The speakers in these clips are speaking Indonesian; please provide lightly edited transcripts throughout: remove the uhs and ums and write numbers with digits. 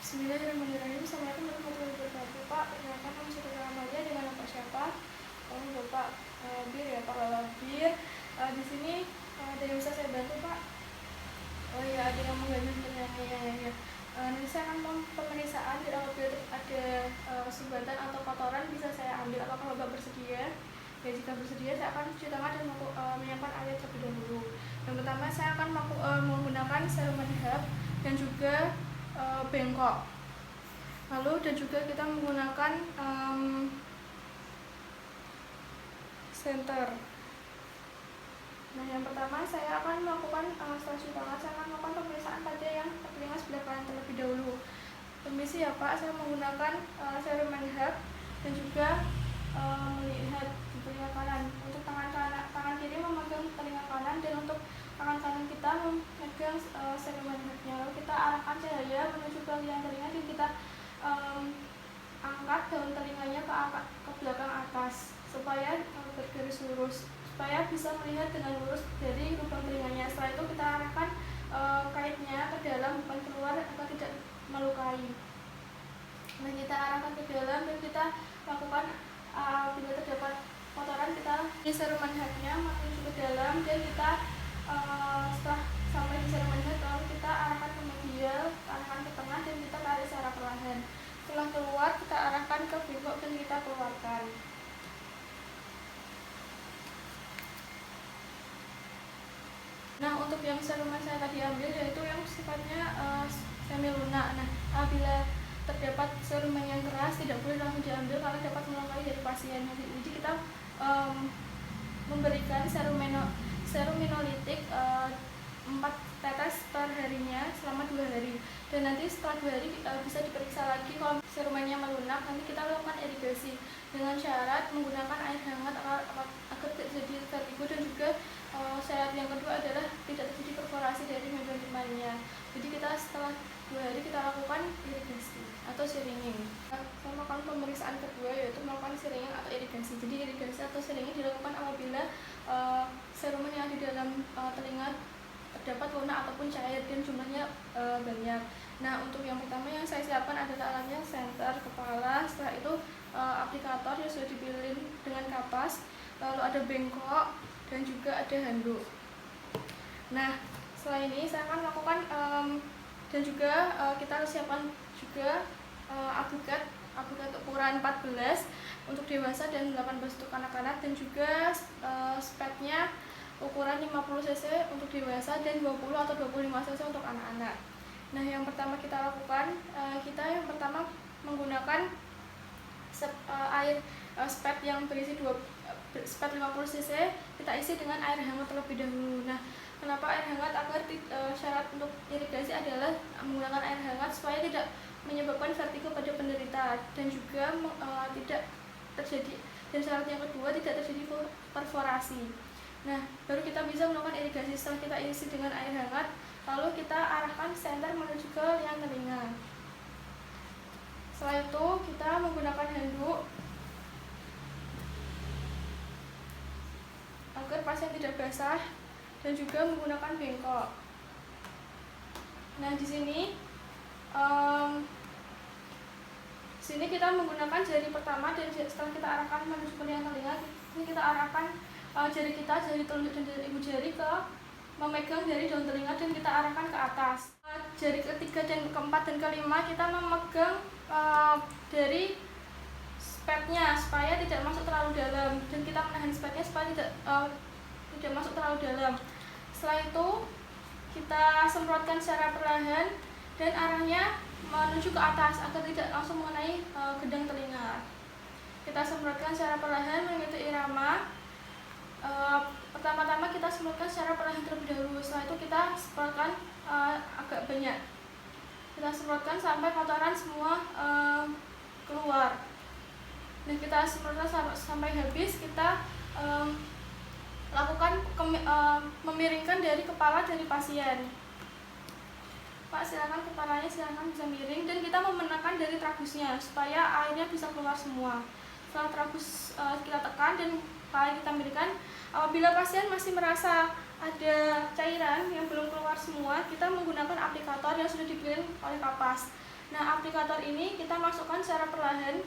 Bismillahirrahmanirrahim. Assalamualaikum warahmatullahi wabarakatuh. Pak, perkenalkan nama saya Amalia dengan Bapak siapa? Oh, Bapak Bir ya, Pak Bir. Di sini ada yang bisa saya bantu, Pak? Oh iya, ada yang mengganjal ya. Nanti saya akan pemeriksaan dan apabila ada sumbatan atau kotoran bisa saya ambil. Apakah Bapak bersedia? Ya, jika bersedia saya akan cuci tangan dan menyiapkan air terlebih dahulu. Yang pertama saya akan menggunakan serum menghap dan juga bengkok. Lalu dan juga kita menggunakan senter. Nah, yang pertama saya akan melakukan setelah cuci tangan saya akan melakukan pemeriksaan pada yang telinga sebelah kanan terlebih dahulu. Permisi ya Pak, saya menggunakan serum menghap dan juga melihat di telinga kanan. Untuk tangan kiri memegang telinga kanan dan untuk tangan kanan kita memegang serum menghapnya. Lalu kita arahkan cahaya menuju ke liang telinga dan kita angkat daun telinganya ke belakang atas supaya bergaris lurus, supaya bisa melihat dengan lurus dari lubang telinganya. Setelah itu kita arahkan kaitnya ke dalam bukan keluar agar tidak melukai. Nah, kita arahkan ke dalam dan kita lakukan bila terdapat kotoran kita di serum menghapnya menuju ke dalam dan kita setelah sampai di serum menghap lalu kita arahkan ke medial, arahkan ke tengah dan kita tarik secara perlahan. Setelah keluar kita arahkan ke bengkok dan kita keluarkan. Nah, untuk yang serum yang saya tadi ambil yaitu yang sifatnya semi lunak. Nah, apabila terdapat serum yang keras tidak boleh langsung diambil karena dapat melukai dari pasien. Jadi kita memberikan serum minolitik 4 tetes per harinya selama 2 hari. Dan nanti setelah 2 hari bisa diperiksa lagi kalau serumannya melunak. Nanti kita lakukan irigasi dengan syarat menggunakan air hangat agar tidak terjadi vertigo, dan juga syarat yang kedua adalah tidak terjadi perforasi dari membran timpaninya. Jadi kita setelah 2 hari kita lakukan irigasi atau syringing. Saya melakukan pemeriksaan kedua yaitu melakukan syringing atau irigasi. Jadi irigasi atau syringing dilakukan apabila serumen yang di dalam telinga terdapat lunak ataupun cair dan jumlahnya banyak. Nah, untuk yang pertama yang saya siapkan adalah alatnya senter kepala, setelah itu aplikator yang sudah dipilih dengan kapas, lalu ada bengkok dan juga ada handuk. Nah, setelah ini saya akan melakukan dan juga kita harus siapkan juga aplikat ukuran 14 untuk dewasa dan 18 untuk anak-anak, dan juga spatnya ukuran 50 cc untuk dewasa dan 20 atau 25 cc untuk anak-anak. Nah, yang pertama kita lakukan, kita yang pertama menggunakan air spat yang berisi spat 50 cc, kita isi dengan air hangat terlebih dahulu. Nah, kenapa air hangat? Agar syarat untuk irigasi adalah menggunakan air hangat supaya tidak menyebabkan vertigo pada penderita dan juga tidak terjadi, dan syarat yang kedua tidak terjadi perforasi. Nah, baru kita bisa melakukan irigasi. Setelah kita isi dengan air hangat, lalu kita arahkan senter menuju ke liang telinga. Setelah itu kita menggunakan handuk agar pasien tidak basah dan juga menggunakan bengkok. Nah, di sini kita menggunakan jari pertama, dan setelah kita arahkan menuju ke liang telinga, ini kita arahkan jari telunjuk dan jari ibu jari ke memegang dari daun telinga dan kita arahkan ke atas. Jari ketiga dan keempat dan kelima kita memegang dari spatnya supaya tidak masuk terlalu dalam, dan kita menahan spatnya supaya tidak masuk terlalu dalam. Setelah itu kita semprotkan secara perlahan dan arahnya menuju ke atas agar tidak langsung mengenai gendang telinga. Kita semprotkan secara perlahan mengikuti irama. Pertama-tama kita semprotkan secara perlahan terlebih dahulu. Setelah itu kita semprotkan agak banyak. Kita semprotkan sampai kotoran semua keluar. Nah, kita semprotkan sampai habis. Kita lakukan memiringkan dari kepala dari pasien. Pak, silakan kepalanya silakan bisa miring, dan kita memenangkan dari tragusnya supaya airnya bisa keluar semua. Setelah tragus kita tekan dan kepala kita miringkan, apabila pasien masih merasa ada cairan yang belum keluar semua, kita menggunakan aplikator yang sudah dipilih oleh kapas. Nah, aplikator ini kita masukkan secara perlahan.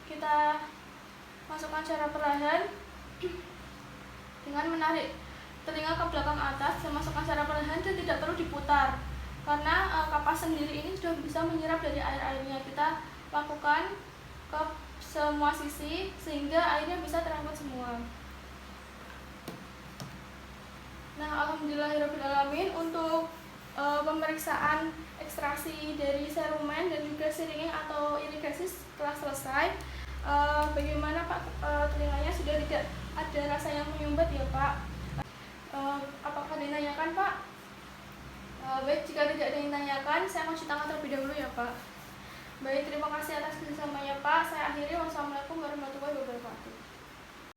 Kita masukkan secara perlahan dengan menarik telinga ke belakang atas dan masukkan secara perlahan dan tidak perlu diputar. Karena kapas sendiri ini sudah bisa menyerap dari air-airnya. Kita lakukan ke semua sisi sehingga airnya bisa terangkut semua. Nah, alhamdulillahirobbilalamin, untuk pemeriksaan ekstraksi dari serumen dan juga syringing atau irigasi telah selesai. Bagaimana Pak, telinganya sudah tidak ada rasa yang menyumbat ya Pak? Apakah ditanyakan Pak? Baik, jika tidak ada yang ditanyakan, saya mau cuci tangan terlebih dahulu ya Pak. Baik, terima kasih atas kerjasamanya Pak. Saya akhiri. Wassalamualaikum warahmatullahi wabarakatuh.